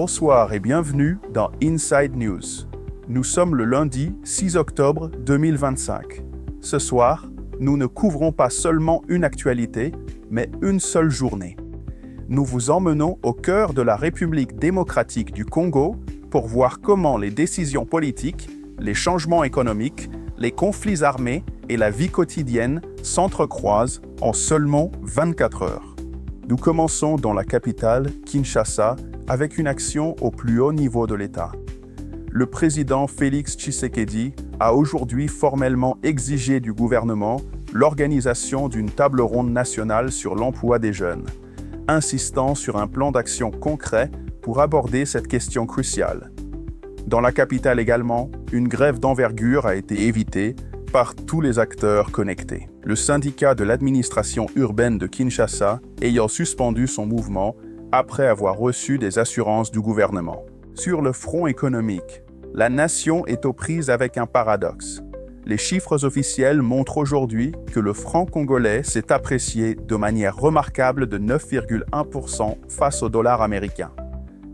Bonsoir et bienvenue dans Inside News. Nous sommes le lundi 6 octobre 2025. Ce soir, nous ne couvrons pas seulement une actualité, mais une seule journée. Nous vous emmenons au cœur de la République démocratique du Congo pour voir comment les décisions politiques, les changements économiques, les conflits armés et la vie quotidienne s'entrecroisent en seulement 24 heures. Nous commençons dans la capitale, Kinshasa, avec une action au plus haut niveau de l'État. Le président Félix Tshisekedi a aujourd'hui formellement exigé du gouvernement l'organisation d'une table ronde nationale sur l'emploi des jeunes, insistant sur un plan d'action concret pour aborder cette question cruciale. Dans la capitale également, une grève d'envergure a été évitée par tous les acteurs connectés. Le syndicat de l'administration urbaine de Kinshasa ayant suspendu son mouvement après avoir reçu des assurances du gouvernement. Sur le front économique, la nation est aux prises avec un paradoxe. Les chiffres officiels montrent aujourd'hui que le franc congolais s'est apprécié de manière remarquable de 9,1% face au dollar américain.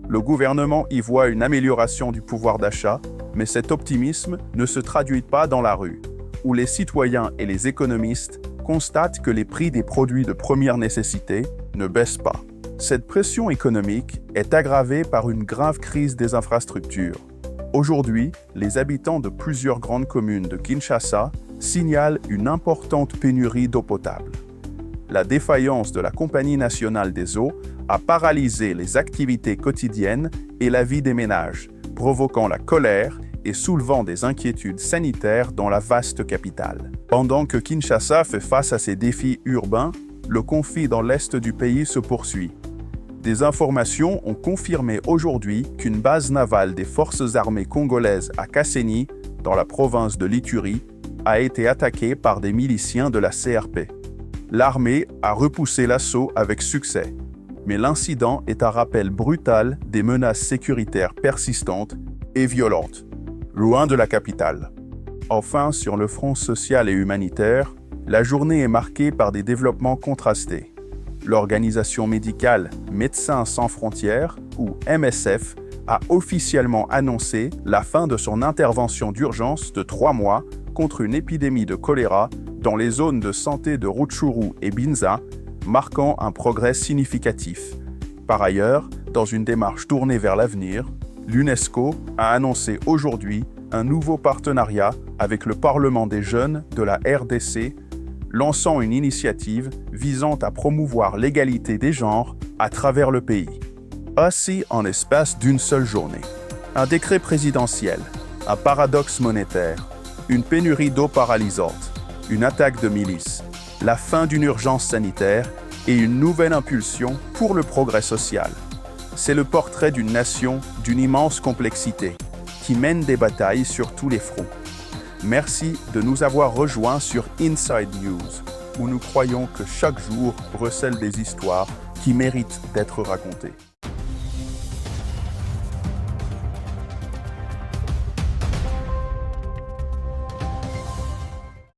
Le gouvernement y voit une amélioration du pouvoir d'achat, mais cet optimisme ne se traduit pas dans la rue, où les citoyens et les économistes constatent que les prix des produits de première nécessité ne baissent pas. Cette pression économique est aggravée par une grave crise des infrastructures. Aujourd'hui, les habitants de plusieurs grandes communes de Kinshasa signalent une importante pénurie d'eau potable. La défaillance de la Compagnie nationale des eaux a paralysé les activités quotidiennes et la vie des ménages, provoquant la colère et soulevant des inquiétudes sanitaires dans la vaste capitale. Pendant que Kinshasa fait face à ces défis urbains, le conflit dans l'est du pays se poursuit. Des informations ont confirmé aujourd'hui qu'une base navale des forces armées congolaises à Kasseni, dans la province de l'Ituri, a été attaquée par des miliciens de la CRP. L'armée a repoussé l'assaut avec succès, mais l'incident est un rappel brutal des menaces sécuritaires persistantes et violentes, loin de la capitale. Enfin, sur le front social et humanitaire, la journée est marquée par des développements contrastés. L'organisation médicale Médecins sans frontières, ou MSF, a officiellement annoncé la fin de son intervention d'urgence de 3 mois contre une épidémie de choléra dans les zones de santé de Rutshuru et Binza, marquant un progrès significatif. Par ailleurs, dans une démarche tournée vers l'avenir, l'UNESCO a annoncé aujourd'hui un nouveau partenariat avec le Parlement des jeunes de la RDC, lançant une initiative visant à promouvoir l'égalité des genres à travers le pays. Ainsi, en l'espace d'une seule journée, un décret présidentiel, un paradoxe monétaire, une pénurie d'eau paralysante, une attaque de milices, la fin d'une urgence sanitaire et une nouvelle impulsion pour le progrès social. C'est le portrait d'une nation d'une immense complexité, qui mène des batailles sur tous les fronts. Merci de nous avoir rejoints sur Inside News, où nous croyons que chaque jour recèle des histoires qui méritent d'être racontées.